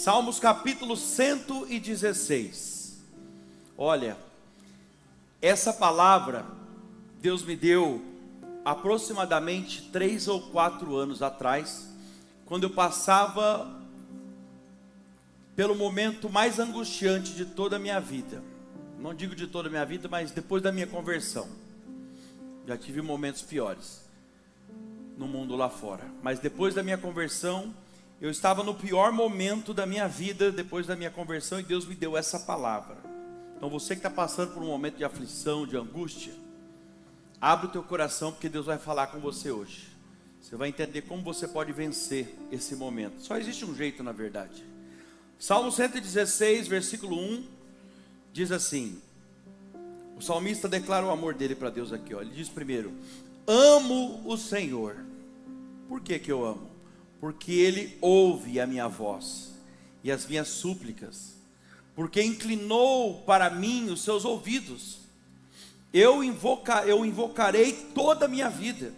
Salmos capítulo 116. Olha, essa palavra Deus me deu aproximadamente 3 ou 4 anos atrás, quando eu passava pelo momento mais angustiante de toda a minha vida. Não digo de toda a minha vida, mas depois da minha conversão. Já tive momentos piores no mundo lá fora, mas depois da minha conversão, eu estava no pior momento da minha vida depois da minha conversão, e Deus me deu essa palavra. Então você que está passando por um momento de aflição, de angústia, abre o teu coração, porque Deus vai falar com você hoje. Você vai entender como você pode vencer esse momento. Só existe um jeito, na verdade. Salmo 116, versículo 1, diz assim. O salmista declara o amor dele para Deus aqui, ó. Ele diz primeiro: amo o Senhor. Por que que eu amo? Porque Ele ouve a minha voz e as minhas súplicas, porque inclinou para mim os seus ouvidos. Eu invocarei toda a minha vida.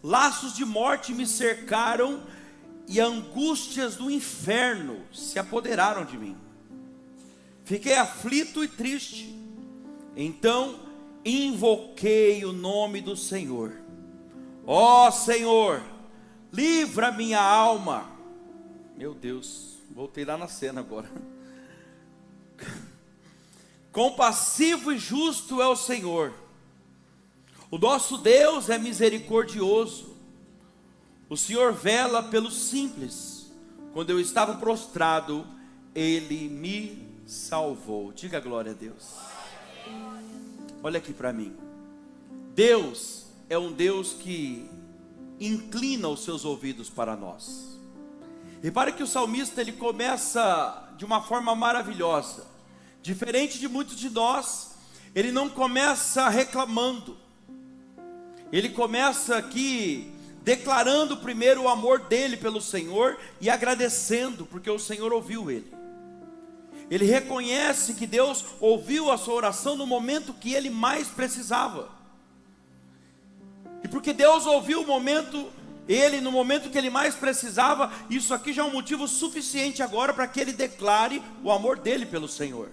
Laços de morte me cercaram e angústias do inferno se apoderaram de mim. Fiquei aflito e triste. Então invoquei o nome do Senhor. Ó Senhor, livra minha alma. Meu Deus, voltei lá na cena agora. Compassivo e justo é o Senhor. O nosso Deus é misericordioso. O Senhor vela pelos simples. Quando eu estava prostrado, Ele me salvou. Diga glória a Deus. Olha aqui para mim. Deus é um Deus que inclina os seus ouvidos para nós. Repare que o salmista, ele começa de uma forma maravilhosa. Diferente de muitos de nós, ele não começa reclamando. Ele começa aqui declarando primeiro o amor dele pelo Senhor e agradecendo, porque o Senhor ouviu ele. Ele reconhece que Deus ouviu a sua oração no momento que ele mais precisava. E porque Deus ouviu no momento que ele mais precisava, isso aqui já é um motivo suficiente agora para que ele declare o amor dele pelo Senhor.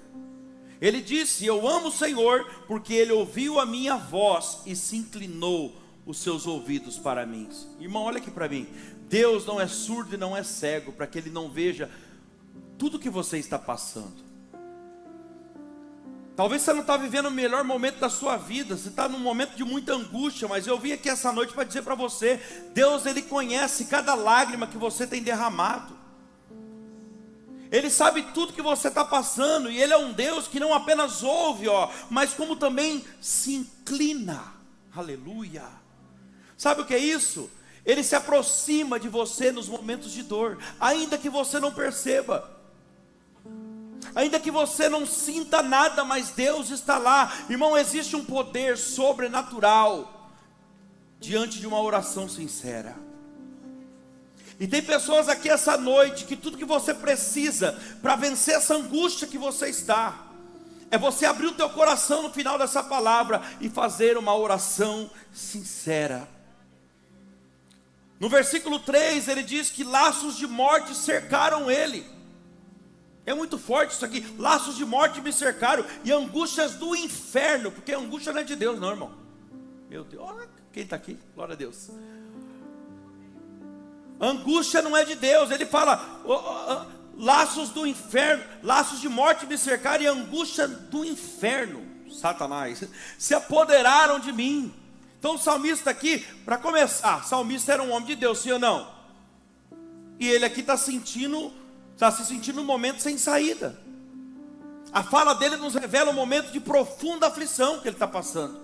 Ele disse: eu amo o Senhor, porque Ele ouviu a minha voz e se inclinou os seus ouvidos para mim. Irmão, olha aqui para mim. Deus não é surdo e não é cego, para que Ele não veja tudo que você está passando. Talvez você não está vivendo o melhor momento da sua vida, você está num momento de muita angústia, mas eu vim aqui essa noite para dizer para você: Deus, Ele conhece cada lágrima que você tem derramado. Ele sabe tudo que você está passando, e Ele é um Deus que não apenas ouve, mas como também se inclina. Aleluia. Sabe o que é isso? Ele se aproxima de você nos momentos de dor, ainda que você não perceba, ainda que você não sinta nada, mas Deus está lá. Irmão, existe um poder sobrenatural diante de uma oração sincera. E tem pessoas aqui essa noite que tudo que você precisa para vencer essa angústia que você está, é você abrir o teu coração no final dessa palavra e fazer uma oração sincera. No versículo 3 ele diz que laços de morte cercaram ele. É muito forte isso aqui. Laços de morte me cercaram e angústias do inferno, porque a angústia não é de Deus não, irmão. Meu Deus, olha quem está aqui, glória a Deus. Angústia não é de Deus. Ele fala: laços do inferno, laços de morte me cercaram e angústia do inferno, Satanás, se apoderaram de mim. Então o salmista aqui, para começar, salmista era um homem de Deus, sim ou não? E ele aqui está se sentindo um momento sem saída. A fala dele nos revela um momento de profunda aflição que ele está passando.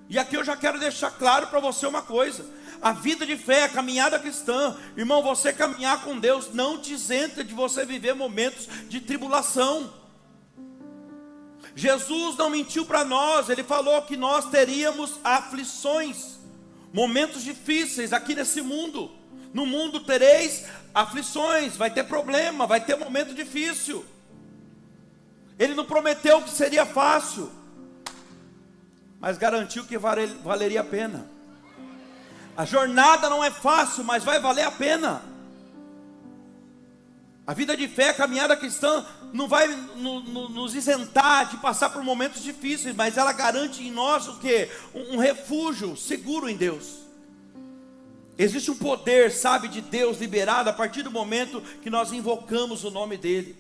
E aqui eu já quero deixar claro para você uma coisa: a vida de fé, a caminhada cristã, irmão, você caminhar com Deus não te isenta de você viver momentos de tribulação. Jesus não mentiu para nós, Ele falou que nós teríamos aflições, momentos difíceis aqui nesse mundo. No mundo tereis aflições, vai ter problema, vai ter momento difícil. Ele não prometeu que seria fácil, mas garantiu que valeria a pena. A jornada não é fácil, mas vai valer a pena. A vida de fé, a caminhada cristã, não vai nos isentar de passar por momentos difíceis, mas ela garante em nós o quê? Um refúgio seguro em Deus. Existe um poder, sabe, de Deus liberado a partir do momento que nós invocamos o nome dEle.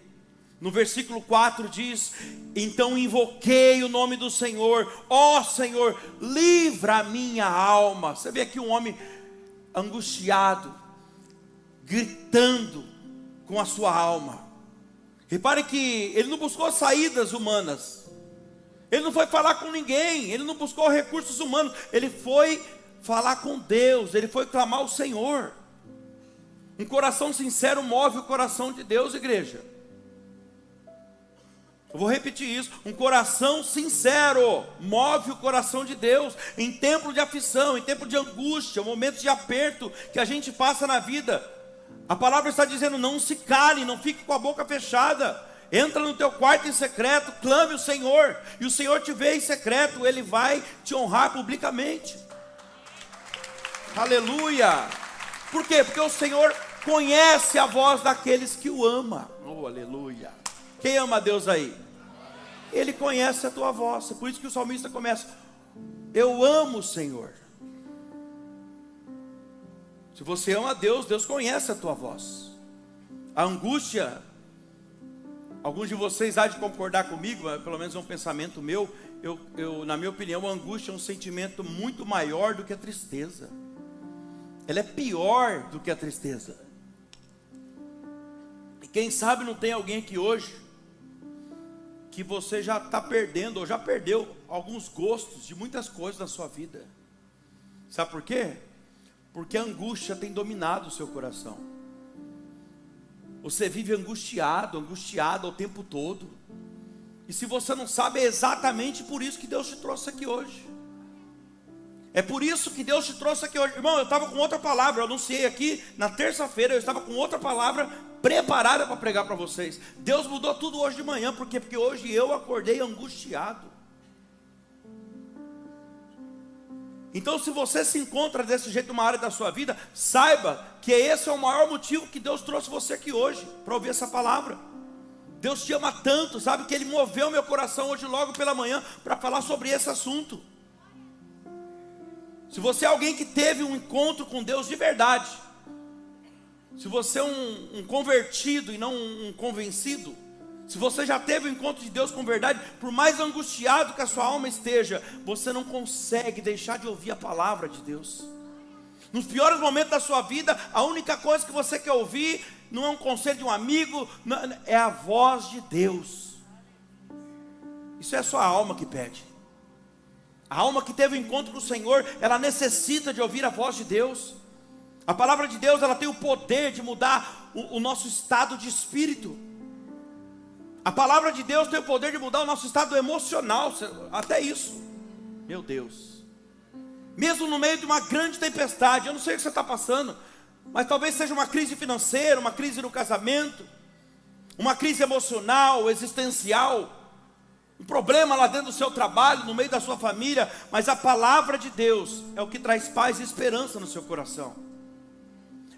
No versículo 4 diz: então invoquei o nome do Senhor, ó Senhor, livra a minha alma. Você vê aqui um homem angustiado, gritando com a sua alma. Repare que ele não buscou saídas humanas, ele não foi falar com ninguém, ele não buscou recursos humanos, ele foi falar com Deus, ele foi clamar ao Senhor. Um coração sincero move o coração de Deus, igreja. Eu vou repetir isso: um coração sincero move o coração de Deus. Em tempo de aflição, em tempo de angústia, momentos de aperto que a gente passa na vida, a palavra está dizendo: não se cale, não fique com a boca fechada. Entra no teu quarto em secreto, clame o Senhor, e o Senhor te vê em secreto, Ele vai te honrar publicamente. Aleluia! Por quê? Porque o Senhor conhece a voz daqueles que o ama. Oh, aleluia! Quem ama a Deus aí? Ele conhece a tua voz. É por isso que o salmista começa: eu amo o Senhor. Se você ama a Deus, Deus conhece a tua voz. A angústia, alguns de vocês há de concordar comigo, pelo menos é um pensamento meu, na minha opinião, a angústia é um sentimento muito maior do que a tristeza. Ela é pior do que a tristeza. E quem sabe não tem alguém aqui hoje que você já está perdendo, ou já perdeu alguns gostos de muitas coisas na sua vida. Sabe por quê? Porque a angústia tem dominado o seu coração. Você vive angustiado o tempo todo. E se você não sabe, é exatamente por isso que Deus te trouxe aqui hoje. É por isso que Deus te trouxe aqui hoje. Irmão, eu estava com outra palavra, eu anunciei aqui na terça-feira, eu estava com outra palavra preparada para pregar para vocês. Deus mudou tudo hoje de manhã. Por quê? Porque hoje eu acordei angustiado. Então, se você se encontra desse jeito numa área da sua vida, saiba que esse é o maior motivo que Deus trouxe você aqui hoje, para ouvir essa palavra. Deus te ama tanto, sabe, que Ele moveu meu coração hoje logo pela manhã para falar sobre esse assunto. Se você é alguém que teve um encontro com Deus de verdade, se você é um convertido e não um convencido, se você já teve um encontro de Deus com verdade, por mais angustiado que a sua alma esteja, você não consegue deixar de ouvir a palavra de Deus. Nos piores momentos da sua vida, a única coisa que você quer ouvir não é um conselho de um amigo, não, é a voz de Deus. Isso é a sua alma que pede. A alma que teve um encontro com o Senhor, ela necessita de ouvir a voz de Deus. A palavra de Deus, ela tem o poder de mudar o nosso estado de espírito. A palavra de Deus tem o poder de mudar o nosso estado emocional, até isso. Meu Deus. Mesmo no meio de uma grande tempestade, eu não sei o que você está passando, mas talvez seja uma crise financeira, uma crise no casamento, uma crise emocional, existencial, um problema lá dentro do seu trabalho, no meio da sua família, mas a palavra de Deus é o que traz paz e esperança no seu coração.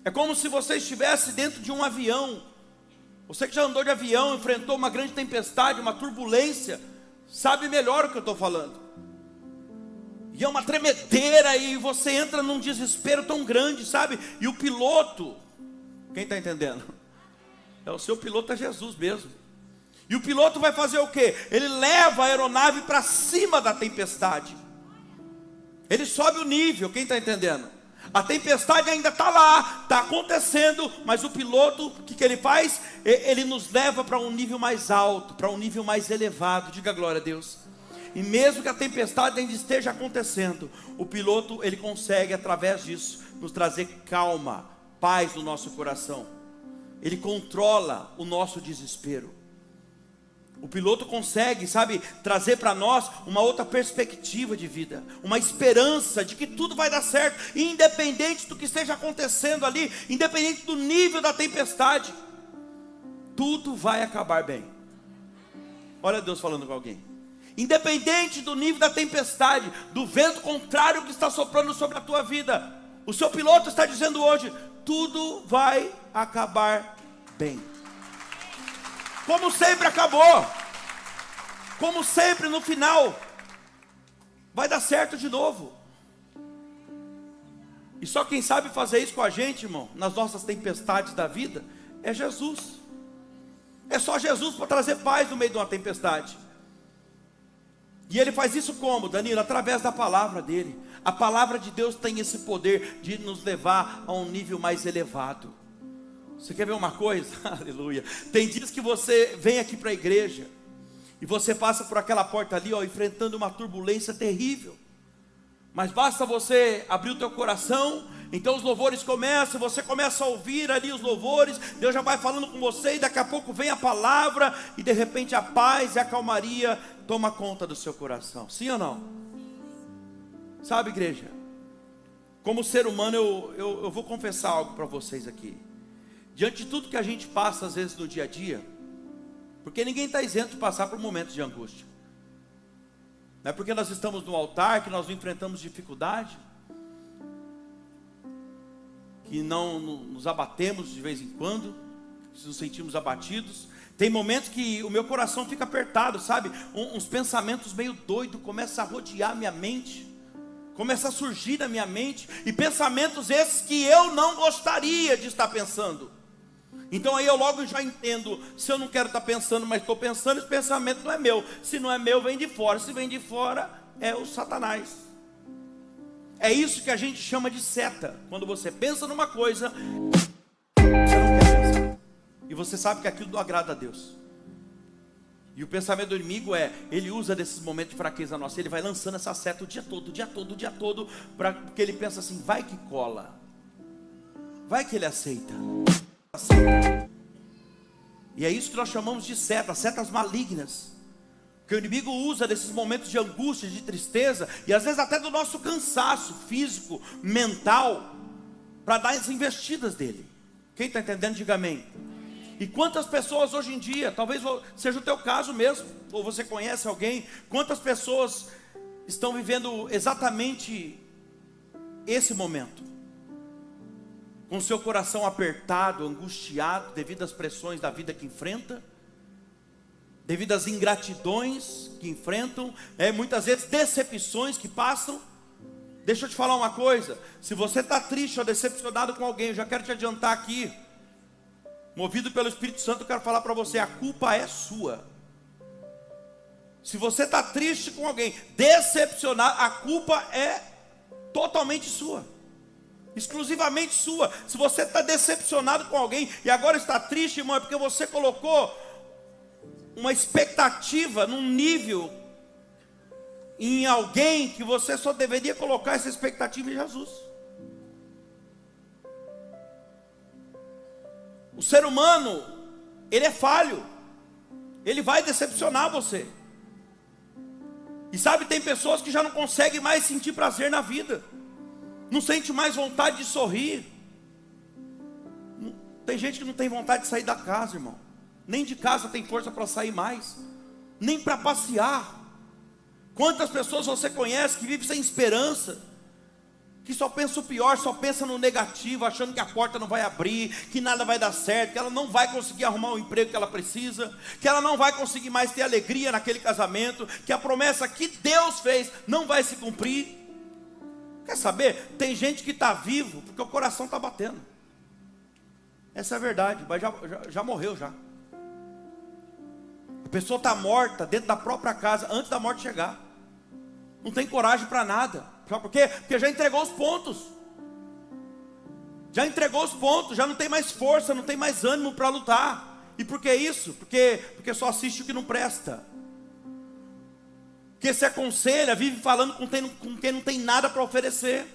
É como se você estivesse dentro de um avião. Você que já andou de avião, enfrentou uma grande tempestade, uma turbulência, sabe melhor o que eu estou falando. E é uma tremedeira e você entra num desespero tão grande, sabe? E o piloto, quem está entendendo? O seu piloto é Jesus mesmo. E o piloto vai fazer o quê? Ele leva a aeronave para cima da tempestade. Ele sobe o nível, quem está entendendo? A tempestade ainda está lá, está acontecendo, mas o piloto, o que ele faz? Ele nos leva para um nível mais alto, para um nível mais elevado. Diga glória a Deus. E mesmo que a tempestade ainda esteja acontecendo, o piloto, ele consegue através disso nos trazer calma, paz no nosso coração. Ele controla o nosso desespero. O piloto consegue, sabe, trazer para nós uma outra perspectiva de vida, uma esperança de que tudo vai dar certo, independente do que esteja acontecendo ali, independente do nível da tempestade, tudo vai acabar bem. Olha Deus falando com alguém. Independente do nível da tempestade, do vento contrário que está soprando sobre a tua vida, o seu piloto está dizendo hoje, tudo vai acabar bem. Como sempre acabou. Como sempre no final vai dar certo de novo. E só quem sabe fazer isso com a gente, irmão, nas nossas tempestades da vida, é Jesus. É só Jesus para trazer paz no meio de uma tempestade. E Ele faz isso como, Danilo? Através da palavra dEle. A palavra de Deus tem esse poder de nos levar a um nível mais elevado. Você quer ver uma coisa? Aleluia. Tem dias que você vem aqui para a igreja e você passa por aquela porta ali, ó, enfrentando uma turbulência terrível. Mas basta você abrir o teu coração, então os louvores começam, você começa a ouvir ali os louvores, Deus já vai falando com você, e daqui a pouco vem a palavra, e de repente a paz e a calmaria toma conta do seu coração. Sim ou não? Sabe, igreja, como ser humano eu vou confessar algo para vocês aqui. Diante de tudo que a gente passa às vezes no dia a dia, porque ninguém está isento de passar por momentos de angústia. Não é porque nós estamos no altar que nós enfrentamos dificuldade, que não nos abatemos de vez em quando, que nos sentimos abatidos. Tem momentos que o meu coração fica apertado, sabe? Uns pensamentos meio doidos começam a rodear minha mente, começam a surgir na minha mente, e pensamentos esses que eu não gostaria de estar pensando. Então aí eu logo já entendo, se eu não quero estar pensando, mas estou pensando, esse pensamento não é meu. Se não é meu, vem de fora. Se vem de fora, é o Satanás. É isso que a gente chama de seta. Quando você pensa numa coisa, você não quer pensar, e você sabe que aquilo não agrada a Deus. E o pensamento do inimigo ele usa desses momentos de fraqueza nossa, ele vai lançando essa seta o dia todo, porque ele pensa assim, vai que cola, vai que ele aceita. E é isso que nós chamamos de setas malignas, que o inimigo usa desses momentos de angústia, de tristeza, e às vezes até do nosso cansaço físico, mental, para dar as investidas dele. Quem está entendendo, diga amém. E quantas pessoas hoje em dia, talvez seja o teu caso mesmo, ou você conhece alguém, quantas pessoas estão vivendo exatamente esse momento, com seu coração apertado, angustiado, devido às pressões da vida que enfrenta, devido às ingratidões que enfrentam, muitas vezes decepções que passam. Deixa eu te falar uma coisa, se você está triste ou decepcionado com alguém, eu já quero te adiantar aqui, movido pelo Espírito Santo, eu quero falar para você, a culpa é sua. Se você está triste com alguém, decepcionado, a culpa é totalmente sua, exclusivamente sua. Se você está decepcionado com alguém e agora está triste, irmão, é porque você colocou uma expectativa num nível em alguém que você só deveria colocar essa expectativa em Jesus. O ser humano, ele é falho, ele vai decepcionar você. E sabe, tem pessoas que já não conseguem mais sentir prazer na vida, não sente mais vontade de sorrir. Tem gente que não tem vontade de sair da casa, irmão. Nem de casa tem força para sair mais, nem para passear. Quantas pessoas você conhece que vivem sem esperança, que só pensa o pior, só pensa no negativo, achando que a porta não vai abrir, que nada vai dar certo, que ela não vai conseguir arrumar o emprego que ela precisa, que ela não vai conseguir mais ter alegria naquele casamento, que a promessa que Deus fez não vai se cumprir. Quer saber? Tem gente que está vivo porque o coração está batendo. Essa é a verdade, mas já morreu já. A pessoa está morta dentro da própria casa antes da morte chegar. Não tem coragem para nada. Sabe por quê? Porque já entregou os pontos. Já entregou os pontos, já não tem mais força, não tem mais ânimo para lutar. E por que isso? Porque só assiste o que não presta. Porque se aconselha, vive falando com quem não tem nada para oferecer.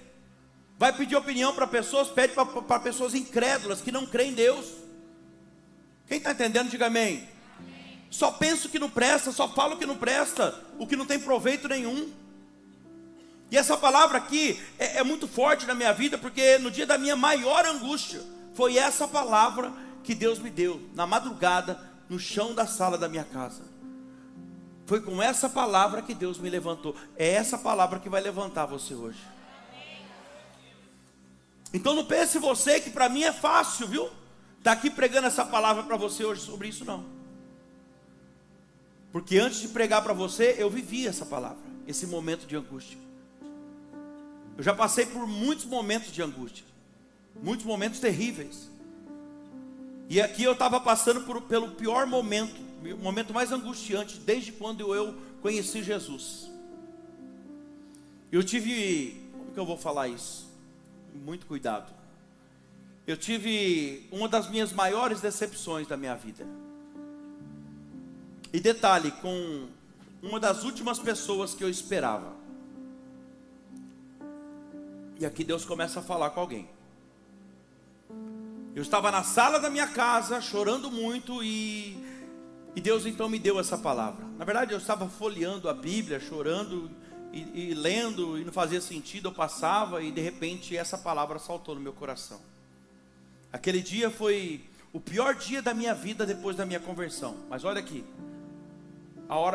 Vai pedir opinião para pessoas, pede para pessoas incrédulas, que não creem em Deus. Quem está entendendo, diga amém. Só pensa o que não presta, só fala o que não presta, o que não tem proveito nenhum. E essa palavra aqui é muito forte na minha vida, porque no dia da minha maior angústia, foi essa palavra que Deus me deu, na madrugada, no chão da sala da minha casa. Foi com essa palavra que Deus me levantou. É essa palavra que vai levantar você hoje. Então não pense você que para mim é fácil, viu? Tá aqui pregando essa palavra para você hoje sobre isso, não. Porque antes de pregar para você, eu vivi essa palavra, esse momento de angústia. Eu já passei por muitos momentos de angústia, muitos momentos terríveis. E aqui eu estava passando pelo pior momento, o momento mais angustiante, desde quando eu conheci Jesus. Eu tive, como que eu vou falar isso? Muito cuidado. Eu tive uma das minhas maiores decepções da minha vida. E detalhe, com uma das últimas pessoas que eu esperava. E aqui Deus começa a falar com alguém. Eu estava na sala da minha casa, chorando muito, e Deus então me deu essa palavra. Na verdade eu estava folheando a Bíblia, chorando e lendo, e não fazia sentido, eu passava, e de repente essa palavra saltou no meu coração. Aquele dia foi o pior dia da minha vida depois da minha conversão. Mas olha aqui,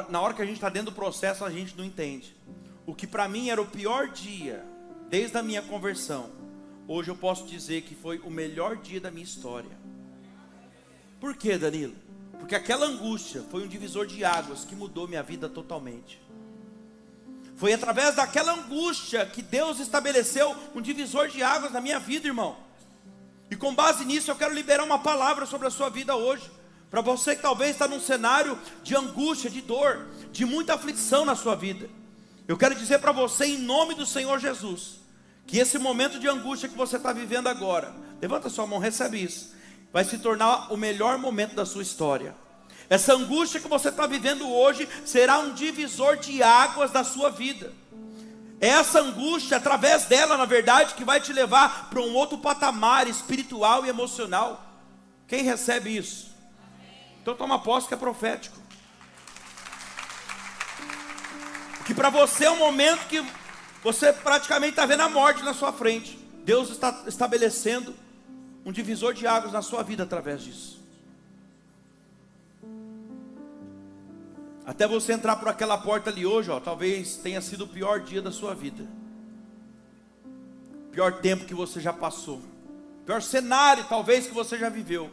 na hora que a gente está dentro do processo, a gente não entende. O que para mim era o pior dia, desde a minha conversão, hoje eu posso dizer que foi o melhor dia da minha história. Por quê, Danilo? Porque aquela angústia foi um divisor de águas que mudou minha vida totalmente. Foi através daquela angústia que Deus estabeleceu um divisor de águas na minha vida, irmão. E com base nisso eu quero liberar uma palavra sobre a sua vida hoje. Para você que talvez está num cenário de angústia, de dor, de muita aflição na sua vida. Eu quero dizer para você, em nome do Senhor Jesus, que esse momento de angústia que você está vivendo agora, levanta sua mão, recebe isso, vai se tornar o melhor momento da sua história. Essa angústia que você está vivendo hoje será um divisor de águas da sua vida. É essa angústia, através dela, na verdade, que vai te levar para um outro patamar espiritual e emocional. Quem recebe isso? Então toma posse, que é profético. Que para você é um momento que você praticamente está vendo a morte na sua frente. Deus está estabelecendo um divisor de águas na sua vida através disso. Até você entrar por aquela porta ali hoje, talvez tenha sido o pior dia da sua vida. Pior tempo que você já passou. Pior cenário talvez que você já viveu.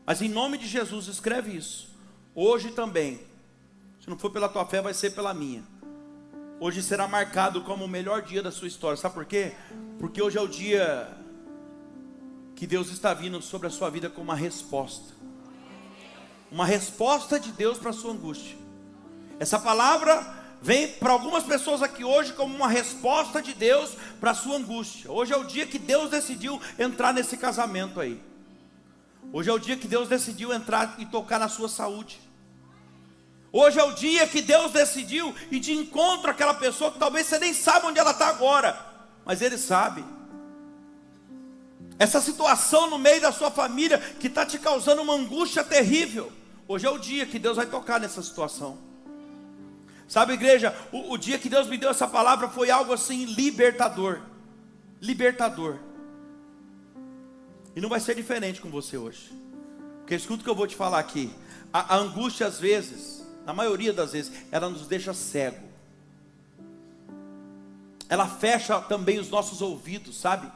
Mas em nome de Jesus, escreve isso. Hoje também, se não for pela tua fé, vai ser pela minha. Hoje será marcado como o melhor dia da sua história. Sabe por quê? Porque hoje é o dia que Deus está vindo sobre a sua vida com uma resposta. Uma resposta de Deus para a sua angústia. Essa palavra vem para algumas pessoas aqui hoje como uma resposta de Deus para a sua angústia. Hoje é o dia que Deus decidiu entrar nesse casamento aí. Hoje é o dia que Deus decidiu entrar e tocar na sua saúde. Hoje é o dia que Deus decidiu ir de encontro àquela pessoa que talvez você nem sabe onde ela está agora, mas Ele sabe. Essa situação no meio da sua família que está te causando uma angústia terrível, hoje é o dia que Deus vai tocar nessa situação. Sabe, igreja, o dia que Deus me deu essa palavra foi algo assim libertador. Libertador. E não vai ser diferente com você hoje. Porque escuta o que eu vou te falar aqui. A angústia às vezes, na maioria das vezes, ela nos deixa cego. Ela fecha também os nossos ouvidos, sabe?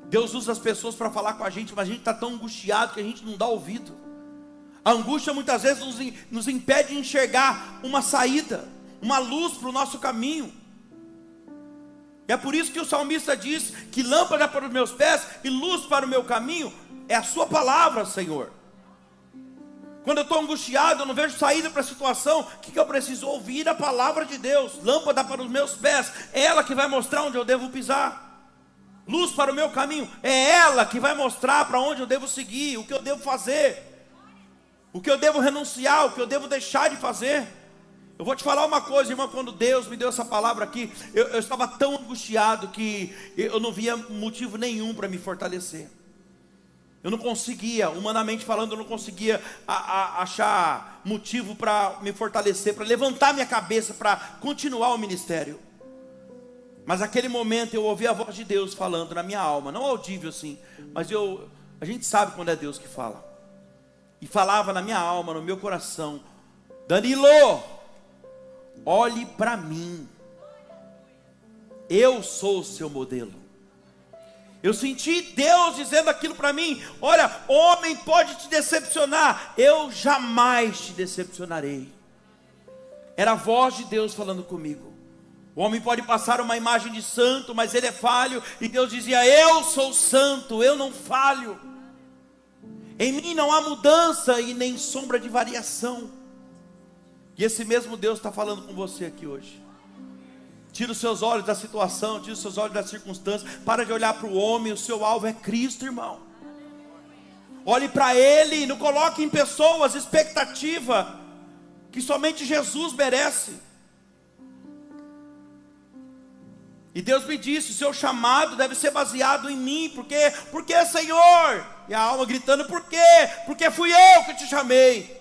Deus usa as pessoas para falar com a gente, mas a gente está tão angustiado que a gente não dá ouvido. A angústia muitas vezes nos impede de enxergar uma saída, uma luz para o nosso caminho. E é por isso que o salmista diz que lâmpada para os meus pés e luz para o meu caminho é a sua palavra, Senhor. Quando eu estou angustiado, eu não vejo saída para a situação, o que eu preciso? Ouvir a palavra de Deus. Lâmpada para os meus pés, é ela que vai mostrar onde eu devo pisar. Luz para o meu caminho, é ela que vai mostrar para onde eu devo seguir, o que eu devo fazer, o que eu devo renunciar, o que eu devo deixar de fazer. Eu vou te falar uma coisa, irmão, quando Deus me deu essa palavra aqui, eu estava tão angustiado que eu não via motivo nenhum para me fortalecer. Eu não conseguia, humanamente falando, eu não conseguia achar motivo para me fortalecer, para levantar minha cabeça, para continuar o ministério. Mas naquele momento eu ouvi a voz de Deus falando na minha alma, não audível assim, mas a gente sabe quando é Deus que fala. E falava na minha alma, no meu coração: Danilo, olhe para mim, eu sou o seu modelo. Eu senti Deus dizendo aquilo para mim: olha, homem pode te decepcionar, eu jamais te decepcionarei. Era a voz de Deus falando comigo. O homem pode passar uma imagem de santo, mas ele é falho. E Deus dizia: eu sou santo, eu não falho. Em mim não há mudança e nem sombra de variação. E esse mesmo Deus está falando com você aqui hoje. Tira os seus olhos da situação, tira os seus olhos das circunstâncias. Para de olhar para o homem, o seu alvo é Cristo, irmão. Olhe para Ele, não coloque em pessoas expectativa que somente Jesus merece. E Deus me disse: o seu chamado deve ser baseado em mim. Por quê, Senhor? E a alma gritando: por quê? Porque fui eu que te chamei.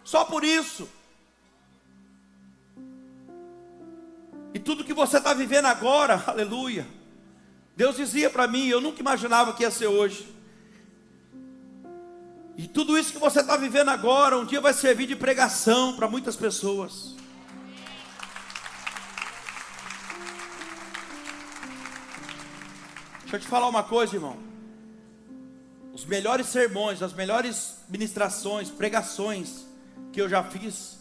Só por isso. E tudo que você está vivendo agora, aleluia, Deus dizia para mim, eu nunca imaginava que ia ser hoje. E tudo isso que você está vivendo agora, um dia vai servir de pregação para muitas pessoas. Deixa eu te falar uma coisa, irmão. Os melhores sermões, as melhores ministrações, pregações que eu já fiz,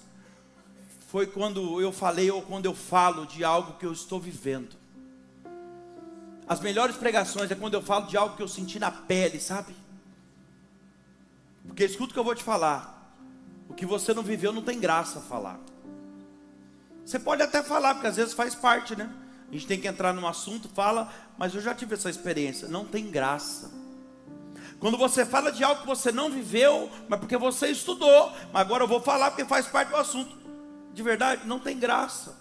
foi quando eu falei ou quando eu falo de algo que eu estou vivendo. As melhores pregações é quando eu falo de algo que eu senti na pele, sabe? Porque escuta o que eu vou te falar. O que você não viveu não tem graça falar. Você pode até falar, porque às vezes faz parte, né? A gente tem que entrar num assunto, fala, mas eu já tive essa experiência. Não tem graça. Quando você fala de algo que você não viveu, mas porque você estudou, mas agora eu vou falar porque faz parte do assunto. De verdade, não tem graça.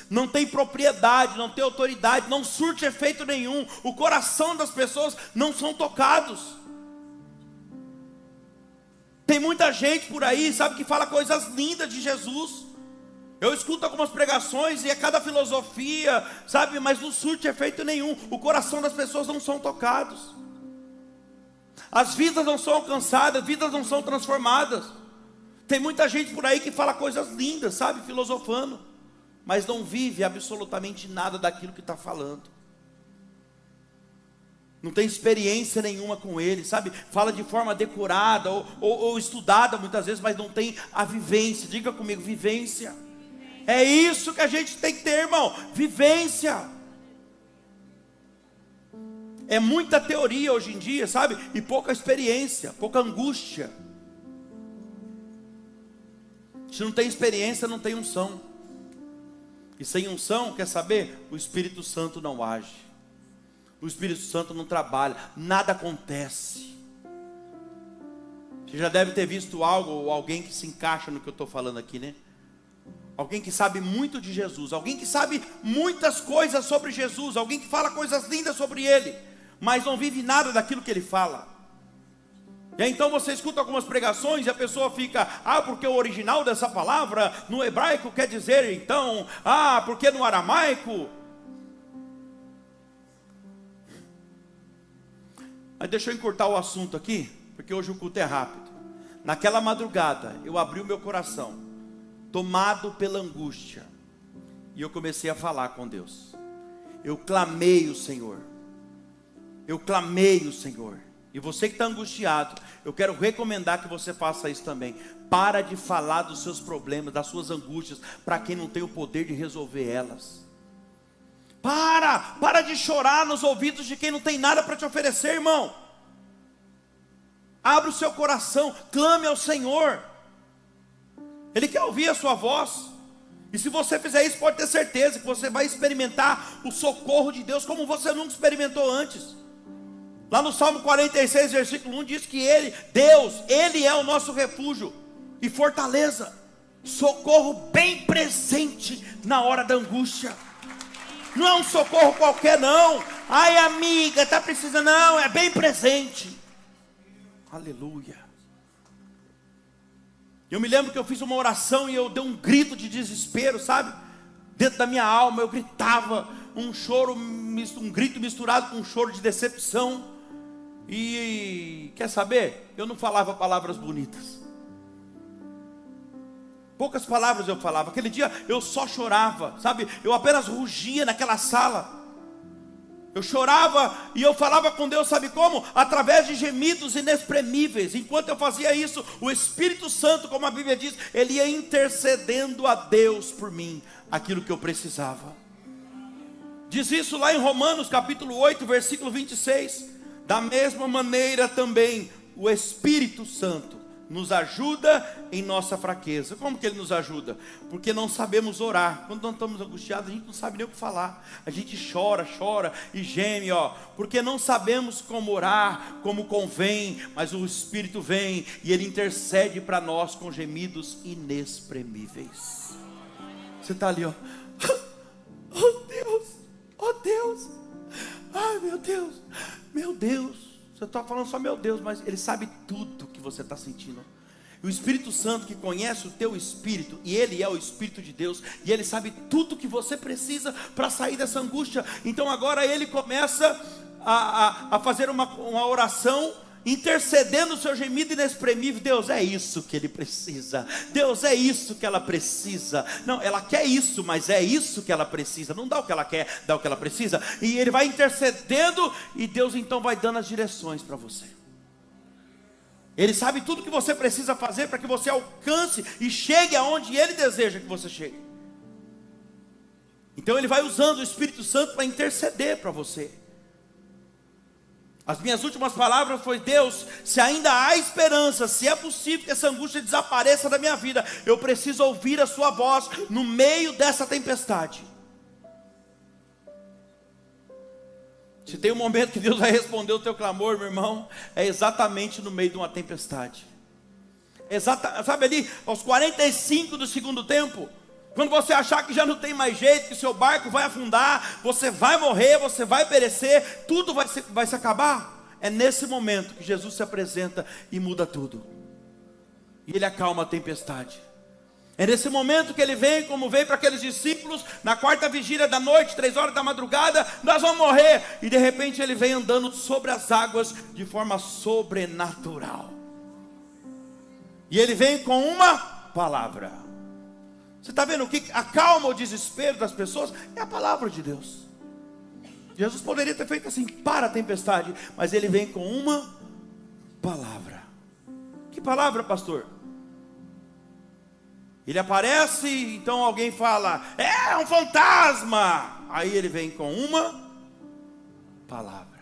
Não tem propriedade, não tem autoridade, não surte efeito nenhum. O coração das pessoas não são tocados. Tem muita gente por aí, sabe, que fala coisas lindas de Jesus. Eu escuto algumas pregações e é cada filosofia, sabe, mas não surte efeito nenhum. O coração das pessoas não são tocados. As vidas não são alcançadas, as vidas não são transformadas. Tem muita gente por aí que fala coisas lindas, sabe, filosofando, mas não vive absolutamente nada daquilo que está falando. Não tem experiência nenhuma com ele, sabe? Fala de forma decorada ou estudada muitas vezes, mas não tem a vivência. Diga comigo, vivência. É isso que a gente tem que ter, irmão, vivência. É muita teoria hoje em dia, sabe? E pouca experiência, pouca angústia. Se não tem experiência, não tem unção. E sem unção, quer saber? O Espírito Santo não age. O Espírito Santo não trabalha. Nada acontece. Você já deve ter visto algo ou alguém que se encaixa no que eu estou falando aqui, né? Alguém que sabe muito de Jesus. Alguém que sabe muitas coisas sobre Jesus. Alguém que fala coisas lindas sobre Ele, mas não vive nada daquilo que Ele fala. E aí então você escuta algumas pregações e a pessoa fica: porque o original dessa palavra no hebraico quer dizer então, porque no aramaico. Mas deixa eu encurtar o assunto aqui, porque hoje o culto é rápido. Naquela madrugada eu abri o meu coração, tomado pela angústia, e eu comecei a falar com Deus. Eu clamei o Senhor. Eu clamei o Senhor. E você que está angustiado, eu quero recomendar que você faça isso também. Para de falar dos seus problemas, das suas angústias, para quem não tem o poder de resolver elas. Para de chorar nos ouvidos de quem não tem nada para te oferecer, irmão. Abre o seu coração, clame ao Senhor. Ele quer ouvir a sua voz. E se você fizer isso, pode ter certeza que você vai experimentar o socorro de Deus como você nunca experimentou antes. Lá no Salmo 46, versículo 1, diz que Deus, Ele é o nosso refúgio e fortaleza, socorro bem presente na hora da angústia. Não é um socorro qualquer não. Ai amiga, está precisando, não, é bem presente. Aleluia. Eu me lembro que eu fiz uma oração e eu dei um grito de desespero, sabe? Dentro da minha alma eu gritava, um grito misturado com um choro de decepção. E quer saber? Eu não falava palavras bonitas. Poucas palavras eu falava. Aquele dia eu só chorava, sabe? Eu apenas rugia naquela sala. Eu chorava e eu falava com Deus, sabe como? Através de gemidos inexprimíveis. Enquanto eu fazia isso, o Espírito Santo, como a Bíblia diz, ele ia intercedendo a Deus por mim, aquilo que eu precisava. Diz isso lá em Romanos capítulo 8, versículo 26. Da mesma maneira também, o Espírito Santo nos ajuda em nossa fraqueza. Como que ele nos ajuda? Porque não sabemos orar. Quando nós estamos angustiados, a gente não sabe nem o que falar. A gente chora e geme, porque não sabemos como orar, como convém. Mas o Espírito vem e ele intercede para nós com gemidos inexprimíveis. Você está ali, oh Deus, oh Deus, ai meu Deus, meu Deus. Você está falando só meu Deus, mas ele sabe tudo que você está sentindo. E o Espírito Santo que conhece o teu espírito, e ele é o Espírito de Deus, e ele sabe tudo que você precisa para sair dessa angústia. Então agora ele começa a fazer uma oração, intercedendo o seu gemido inexprimível. Deus, é isso que ele precisa. Deus, é isso que ela precisa. Não, ela quer isso, mas é isso que ela precisa. Não dá o que ela quer, dá o que ela precisa. E ele vai intercedendo, e Deus então vai dando as direções para você. Ele sabe tudo que você precisa fazer para que você alcance e chegue aonde ele deseja que você chegue. Então ele vai usando o Espírito Santo para interceder para você. As minhas últimas palavras foi: Deus, se ainda há esperança, se é possível que essa angústia desapareça da minha vida, eu preciso ouvir a sua voz no meio dessa tempestade. Se tem um momento que Deus vai responder o teu clamor, meu irmão, é exatamente no meio de uma tempestade. Sabe ali, aos 45 do segundo tempo, quando você achar que já não tem mais jeito, que seu barco vai afundar, você vai morrer, você vai perecer, tudo vai se acabar, é nesse momento que Jesus se apresenta e muda tudo. E ele acalma a tempestade. É nesse momento que ele vem, como veio para aqueles discípulos, na quarta vigília da noite, 3 horas da madrugada, nós vamos morrer. E de repente ele vem andando sobre as águas de forma sobrenatural. E ele vem com uma palavra. Você está vendo o que acalma o desespero das pessoas? É a palavra de Deus. Jesus poderia ter feito assim, para a tempestade, mas ele vem com uma palavra. Que palavra, pastor? Ele aparece, então alguém fala: é um fantasma. Aí ele vem com uma palavra.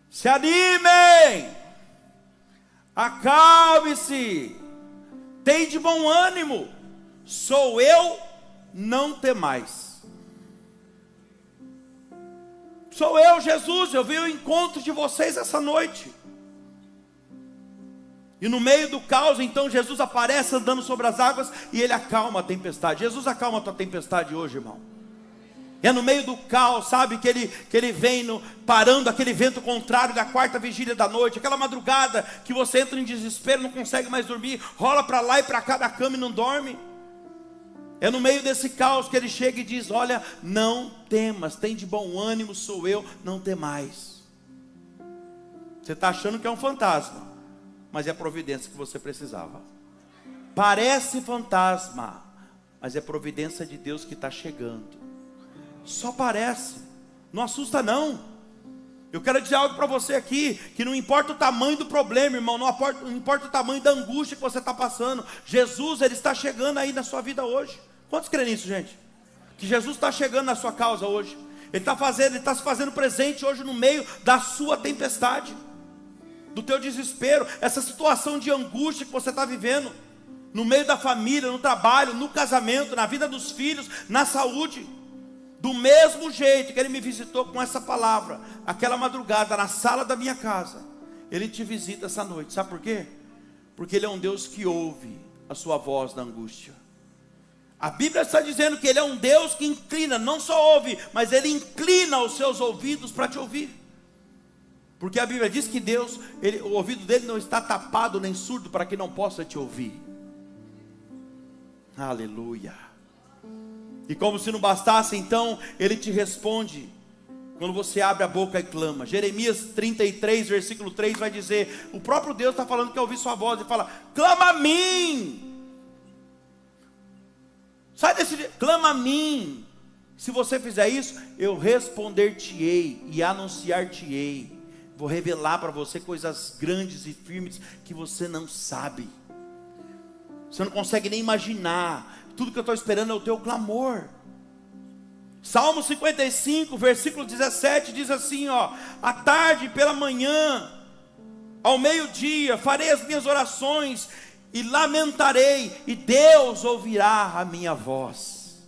Se animem, acalme-se, tem de bom ânimo, sou eu, não temais. Sou eu, Jesus, eu vim ao encontro de vocês essa noite. E no meio do caos, então, Jesus aparece andando sobre as águas e ele acalma a tempestade. Jesus acalma a tua tempestade hoje, irmão. É no meio do caos, sabe, que ele vem parando aquele vento contrário da quarta vigília da noite, aquela madrugada que você entra em desespero, não consegue mais dormir, rola para lá e para cá da cama e não dorme. É no meio desse caos que ele chega e diz: olha, não temas, tem de bom ânimo, sou eu, não temais. Você está achando que é um fantasma, mas é a providência que você precisava. Parece fantasma, mas é providência de Deus que está chegando. Só parece, não assusta não. Eu quero dizer algo para você aqui, que não importa o tamanho do problema, irmão, não importa o tamanho da angústia que você está passando, Jesus, ele está chegando aí na sua vida hoje. Quantos creem nisso, gente? Que Jesus está chegando na sua causa hoje. Ele está se fazendo presente hoje no meio da sua tempestade, do teu desespero, essa situação de angústia que você está vivendo, no meio da família, no trabalho, no casamento, na vida dos filhos, na saúde. Do mesmo jeito que ele me visitou com essa palavra, aquela madrugada, na sala da minha casa, ele te visita essa noite. Sabe por quê? Porque ele é um Deus que ouve a sua voz na angústia. A Bíblia está dizendo que ele é um Deus que inclina, não só ouve, mas ele inclina os seus ouvidos para te ouvir. Porque a Bíblia diz que Deus, o ouvido dele não está tapado nem surdo para que não possa te ouvir. Aleluia. E como se não bastasse, então ele te responde quando você abre a boca e clama. Jeremias 33, versículo 3 vai dizer, o próprio Deus está falando que quer ouvir sua voz. Ele fala: clama a mim. Sai desse, clama a mim. Se você fizer isso, eu responder-te-ei e anunciar-te-ei. Vou revelar para você coisas grandes e firmes que você não sabe. Você não consegue nem imaginar. Tudo que eu estou esperando é o teu clamor. Salmo 55, versículo 17, diz assim, ó: à tarde, pela manhã, ao meio-dia, farei as minhas orações e lamentarei, e Deus ouvirá a minha voz.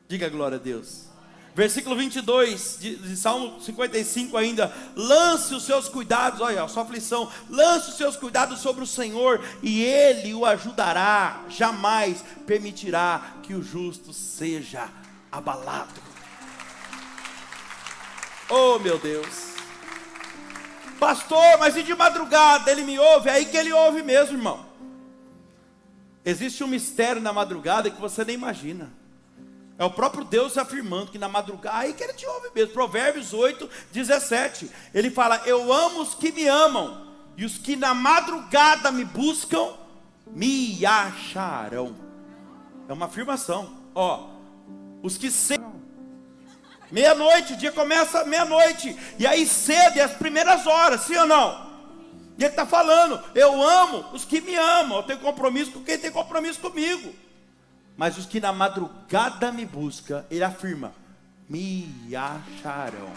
Diga glória a Deus. Versículo 22 de Salmo 55 ainda: lance os seus cuidados, olha a sua aflição, lance os seus cuidados sobre o Senhor, e Ele o ajudará, jamais permitirá que o justo seja abalado. Oh meu Deus, pastor, mas e de madrugada ele me ouve? É aí que ele ouve mesmo, irmão. Existe um mistério na madrugada que você nem imagina. É o próprio Deus afirmando que na madrugada, aí que ele te ouve mesmo. Provérbios 8, 17. Ele fala: eu amo os que me amam, e os que na madrugada me buscam, me acharão. É uma afirmação. Ó, os que meia-noite, o dia começa meia-noite, e aí cedo, é as primeiras horas, sim ou não? E ele está falando: eu amo os que me amam, eu tenho compromisso com quem tem compromisso comigo. Mas os que na madrugada me buscam, ele afirma, me acharão.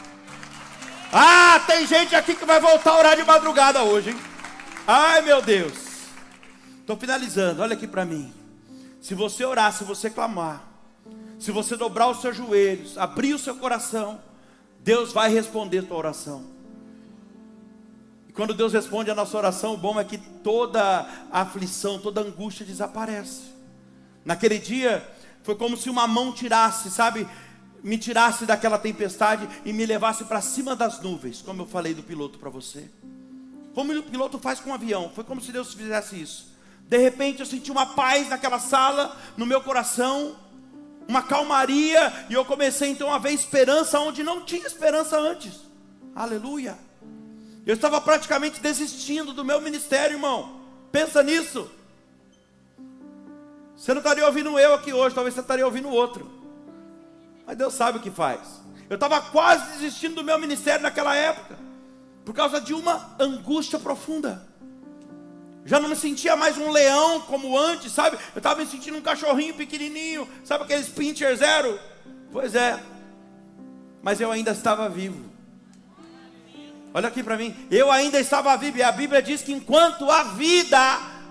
Ah, tem gente aqui que vai voltar a orar de madrugada hoje, hein? Ai meu Deus. Estou finalizando, olha aqui para mim. Se você orar, se você clamar, se você dobrar os seus joelhos, abrir o seu coração, Deus vai responder a tua oração. E quando Deus responde a nossa oração, o bom é que toda a aflição, toda a angústia desaparece. Naquele dia, foi como se uma mão tirasse, sabe, me tirasse daquela tempestade e me levasse para cima das nuvens, como eu falei do piloto para você. Como o piloto faz com um avião, foi como se Deus fizesse isso. De repente eu senti uma paz naquela sala, no meu coração, uma calmaria, e eu comecei então a ver esperança onde não tinha esperança antes. Aleluia. Eu estava praticamente desistindo do meu ministério, irmão. Pensa nisso. Você não estaria ouvindo eu aqui hoje, talvez você estaria ouvindo outro. Mas Deus sabe o que faz. Eu estava quase desistindo do meu ministério naquela época, por causa de uma angústia profunda. Já não me sentia mais um leão como antes, sabe? Eu estava me sentindo um cachorrinho pequenininho, sabe aqueles pincher zero? Pois é, mas eu ainda estava vivo. Olha aqui para mim, eu ainda estava vivo, e a Bíblia diz que enquanto há vida,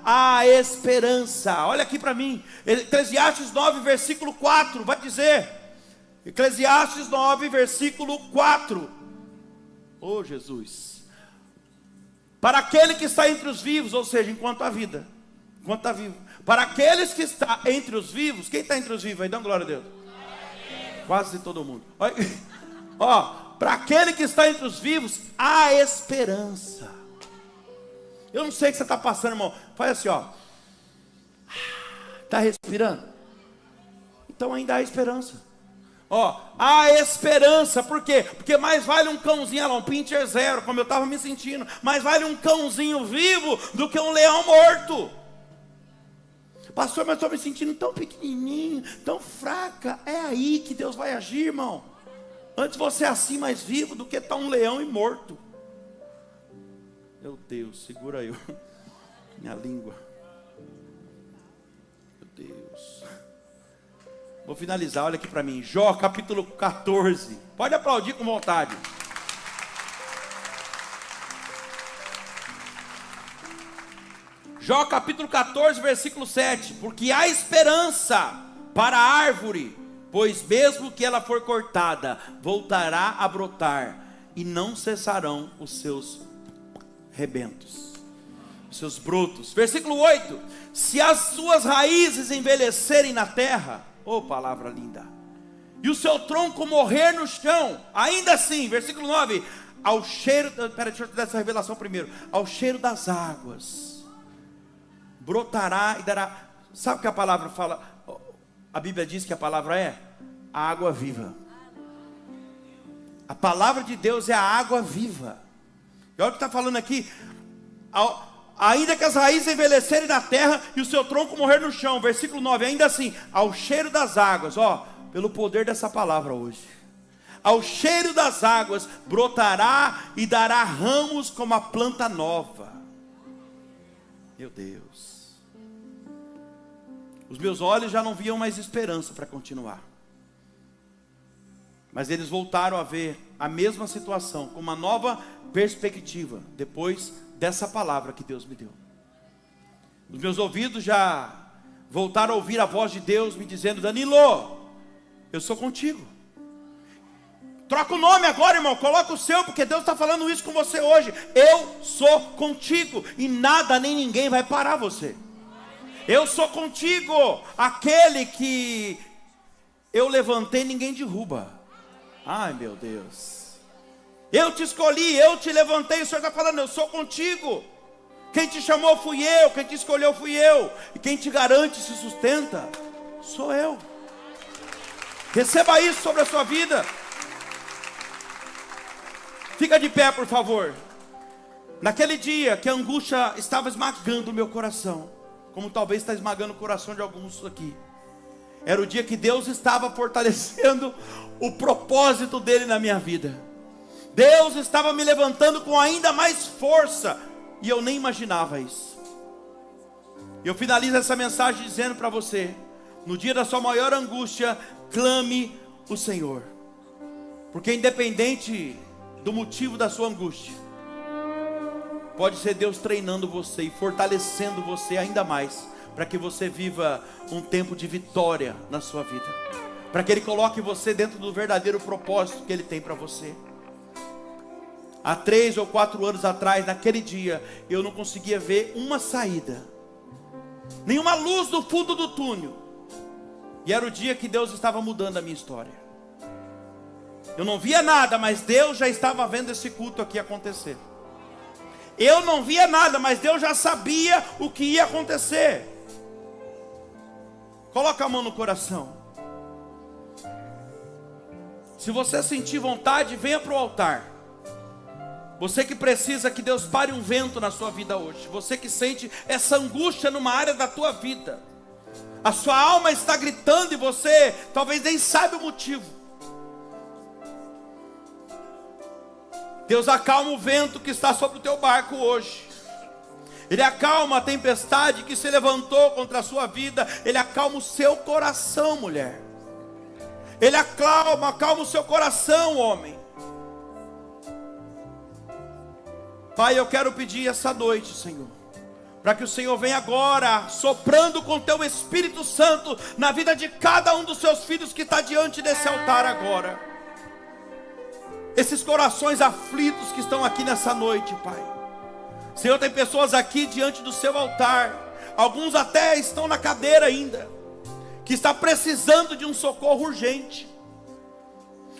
há esperança. Olha aqui para mim, Eclesiastes 9, versículo 4, vai dizer, Eclesiastes 9, versículo 4, oh Jesus, para aquele que está entre os vivos, ou seja, enquanto há vida, enquanto está vivo, para aqueles que está entre os vivos, quem está entre os vivos aí, dá glória a Deus, quase todo mundo, ó, para aquele que está entre os vivos, há esperança. Eu não sei o que você está passando, irmão. Faz assim, ó. Está respirando? Então ainda há esperança. Ó, há esperança. Por quê? Porque mais vale um cãozinho, um pincher zero, como eu estava me sentindo. Mais vale um cãozinho vivo do que um leão morto. Pastor, mas estou me sentindo tão pequenininho, tão fraca. É aí que Deus vai agir, irmão. Antes você é assim mais vivo do que estar um leão e morto. Meu Deus, segura eu, minha língua. Meu Deus. Vou finalizar, olha aqui para mim. Jó capítulo 14. Pode aplaudir com vontade. Jó capítulo 14, versículo 7. Porque há esperança para a árvore, pois mesmo que ela for cortada, voltará a brotar, e não cessarão os seus rebentos, os seus brotos. Versículo 8. Se as suas raízes envelhecerem na terra, oh palavra linda, e o seu tronco morrer no chão, ainda assim, versículo 9, ao cheiro, deixa eu te dar essa revelação primeiro, ao cheiro das águas, brotará e dará. Sabe o que a palavra fala? A Bíblia diz que a palavra é a água viva. A palavra de Deus é a água viva. E olha o que está falando aqui. Ainda que as raízes envelhecerem na terra e o seu tronco morrer no chão. Versículo 9, ainda assim, ao cheiro das águas. Ó, pelo poder dessa palavra hoje. Ao cheiro das águas brotará e dará ramos como a planta nova. Meu Deus. Os meus olhos já não viam mais esperança para continuar. Mas eles voltaram a ver a mesma situação, com uma nova perspectiva, depois dessa palavra que Deus me deu. Os meus ouvidos já voltaram a ouvir a voz de Deus me dizendo: Danilo, eu sou contigo. Troca o nome agora, irmão, coloca o seu, porque Deus está falando isso com você hoje. Eu sou contigo, e nada nem ninguém vai parar você. Eu sou contigo, aquele que eu levantei, ninguém derruba. Ai, meu Deus. Eu te escolhi, eu te levantei. O Senhor está falando: eu sou contigo. Quem te chamou fui eu, quem te escolheu fui eu, e quem te garante e se sustenta sou eu. Receba isso sobre a sua vida. Fica de pé, por favor. Naquele dia que a angústia estava esmagando o meu coração, como talvez está esmagando o coração de alguns aqui, era o dia que Deus estava fortalecendo o propósito dele na minha vida. Deus estava me levantando com ainda mais força, e eu nem imaginava isso. Eu finalizo essa mensagem dizendo para você: no dia da sua maior angústia, clame o Senhor, porque independente do motivo da sua angústia, pode ser Deus treinando você e fortalecendo você ainda mais, para que você viva um tempo de vitória na sua vida, para que Ele coloque você dentro do verdadeiro propósito que Ele tem para você. Há 3 ou 4 anos atrás, naquele dia, eu não conseguia ver uma saída, nenhuma luz no fundo do túnel, e era o dia que Deus estava mudando a minha história. Eu não via nada, mas Deus já estava vendo esse culto aqui acontecer. Eu não via nada, mas Deus já sabia o que ia acontecer. Coloca a mão no coração. Se você sentir vontade, venha para o altar. Você que precisa que Deus pare um vento na sua vida hoje. Você que sente essa angústia numa área da tua vida. A sua alma está gritando e você talvez nem sabe o motivo. Deus acalma o vento que está sobre o teu barco hoje. Ele acalma a tempestade que se levantou contra a sua vida. Ele acalma o seu coração, mulher. Ele acalma o seu coração, homem. Pai, eu quero pedir essa noite, Senhor, para que o Senhor venha agora, soprando com teu Espírito Santo, na vida de cada um dos seus filhos que está diante desse altar agora. Esses corações aflitos que estão aqui nessa noite, Pai. Senhor, tem pessoas aqui diante do seu altar, alguns até estão na cadeira ainda, que está precisando de um socorro urgente.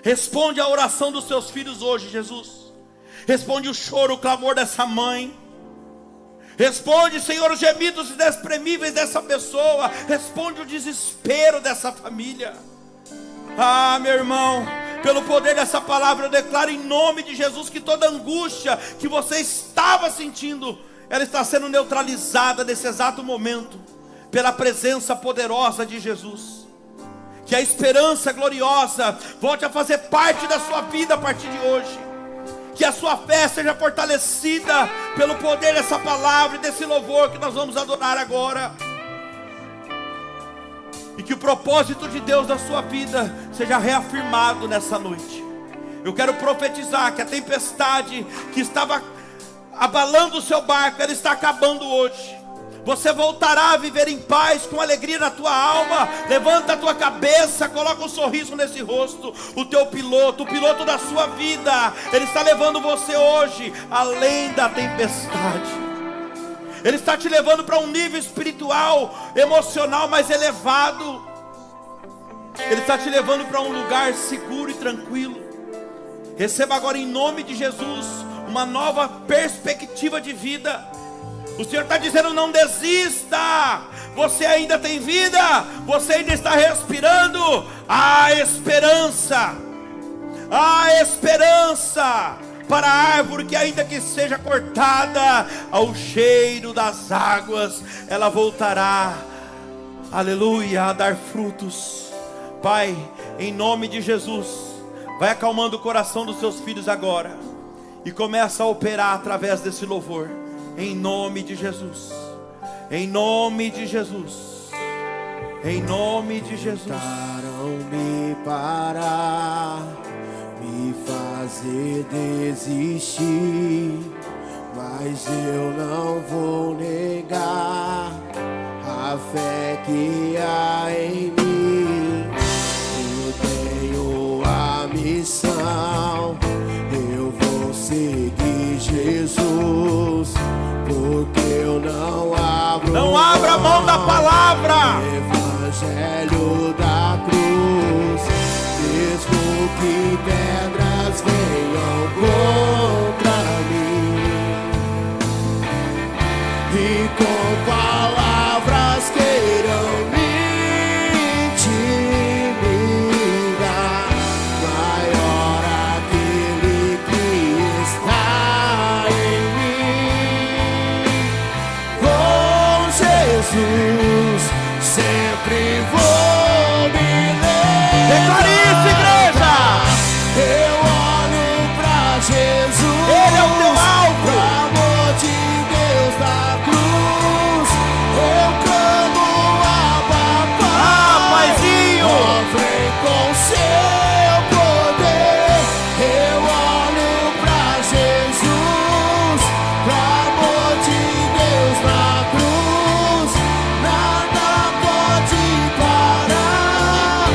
Responde a oração dos seus filhos hoje, Jesus. Responde o choro, o clamor dessa mãe. Responde, Senhor, os gemidos inexprimíveis dessa pessoa. Responde o desespero dessa família. Ah, meu irmão, pelo poder dessa palavra eu declaro em nome de Jesus que toda angústia que você estava sentindo, ela está sendo neutralizada nesse exato momento, pela presença poderosa de Jesus. Que a esperança gloriosa volte a fazer parte da sua vida a partir de hoje. Que a sua fé seja fortalecida pelo poder dessa palavra e desse louvor que nós vamos adorar agora. E que o propósito de Deus na sua vida seja reafirmado nessa noite. Eu quero profetizar que a tempestade que estava abalando o seu barco, ela está acabando hoje. Você voltará a viver em paz, com alegria na tua alma. Levanta a tua cabeça, coloca um sorriso nesse rosto. O teu piloto, o piloto da sua vida, ele está levando você hoje além da tempestade. Ele está te levando para um nível espiritual, emocional mais elevado. Ele está te levando para um lugar seguro e tranquilo. Receba agora em nome de Jesus uma nova perspectiva de vida. O Senhor está dizendo: não desista. Você ainda tem vida. Você ainda está respirando. Há esperança. Há esperança para a árvore que ainda que seja cortada, ao cheiro das águas ela voltará, aleluia, a dar frutos. Pai, Em nome de Jesus. Vai acalmando o coração dos seus filhos agora. E começa a operar através desse louvor. Em nome de Jesus. Em nome de Jesus. Em nome de Jesus. Tentaram me parar, me fazer desistir, mas eu não vou negar a fé que há em mim. Eu tenho a missão, eu vou seguir Jesus, porque eu não abro abra mão da palavra. Evangelho da cruz, mesmo que pedras venham contra mim, e com palavras queiram me intimidar, maior aquele que está em mim. Com Jesus sempre vou me lembrar. Declare isso, igreja. Eu olho pra Jesus. Ele é o teu alvo. O amor de Deus na cruz. Eu clamo a papai. Paizinho. Vem com seu poder. Eu olho pra Jesus. Pro amor de Deus na cruz. Nada pode parar.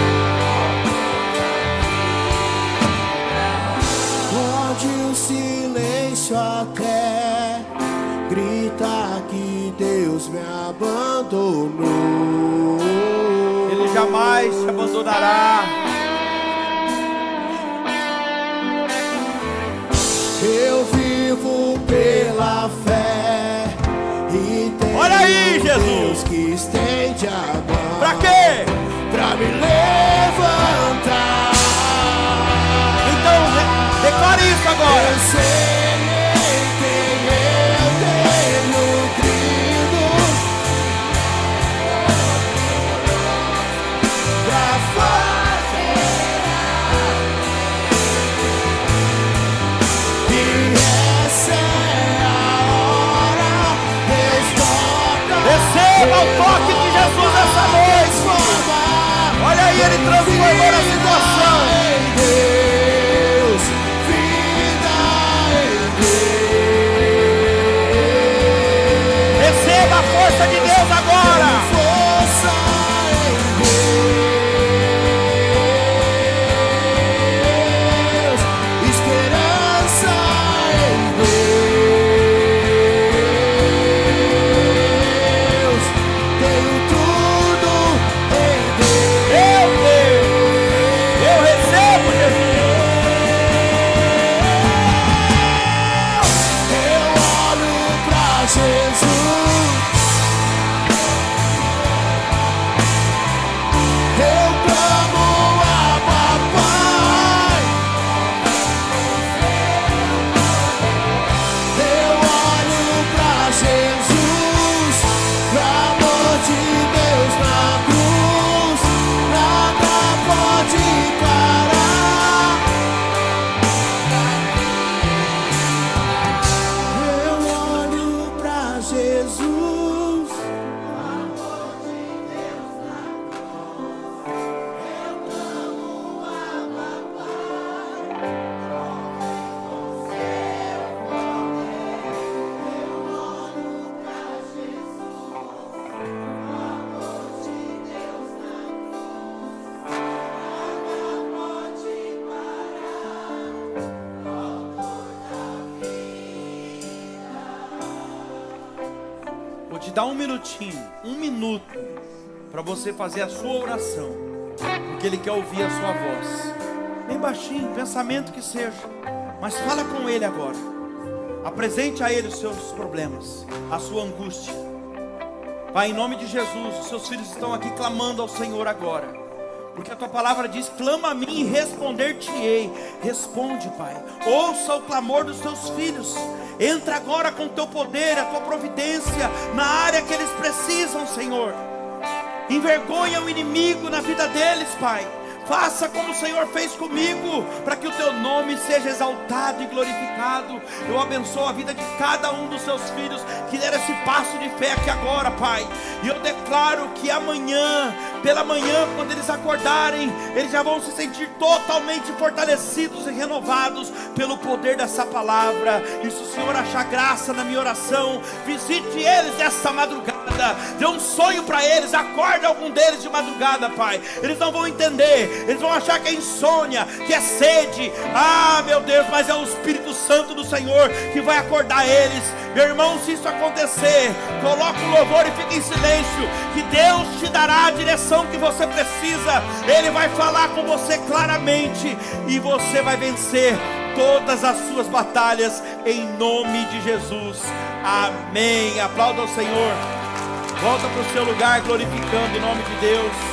Pode o silêncio até gritar que Deus me abandonou. Ele jamais te abandonará. Eu vivo pela fé e tenho Olha aí, um Jesus. Deus que estende a mão. Pra quê? Pra me levantar. Então, declare isso agora. Eu sei em quem eu tenho crido, pra fazer. E essa é a hora. Deus toca. Receba o toque de Jesus essa noite. Olha aí, ele transformou a situação. Em Deus, vida em Deus. Receba a força de Deus agora. Força em Deus, esperança em Deus. Tenho tudo em Deus. Eu recebo, Jesus. Eu olho pra Jesus. Eu clamo a papai. Eu olho pra Jesus, pro amor de Deus na cruz. Nada pode parar. Eu olho pra Jesus. Vou te dar um minutinho, um minuto, para você fazer a sua oração, porque Ele quer ouvir a sua voz. Bem baixinho, pensamento que seja, mas fala com Ele agora. Apresente a Ele os seus problemas, a sua angústia. Pai, em nome de Jesus, os seus filhos estão aqui clamando ao Senhor agora, porque a tua palavra diz: clama a mim e responder-te-ei. Responde, Pai, ouça o clamor dos teus filhos. Entra agora com o teu poder, a tua providência na área que eles precisam, Senhor. Envergonha o inimigo na vida deles, Pai. Faça como o Senhor fez comigo, para que o teu nome seja exaltado e glorificado. Eu abençoo a vida de cada um dos seus filhos que deram esse passo de fé aqui agora, Pai. E eu declaro que amanhã, pela manhã, quando eles acordarem, eles já vão se sentir totalmente fortalecidos e renovados pelo poder dessa palavra. E se o Senhor achar graça na minha oração, visite eles essa madrugada, dê um sonho para eles, acorda algum deles de madrugada, Pai. Eles não vão entender, eles vão achar que é insônia, que é sede. Ah, meu Deus, mas é o Espírito Santo do Senhor que vai acordar eles. Meu irmão, se isso acontecer, coloca o louvor e fica em silêncio, que Deus te dará a direção que você precisa. Ele vai falar com você claramente e você vai vencer todas as suas batalhas em nome de Jesus. Amém. Aplauda o Senhor. Volta para o seu lugar glorificando o nome de Deus.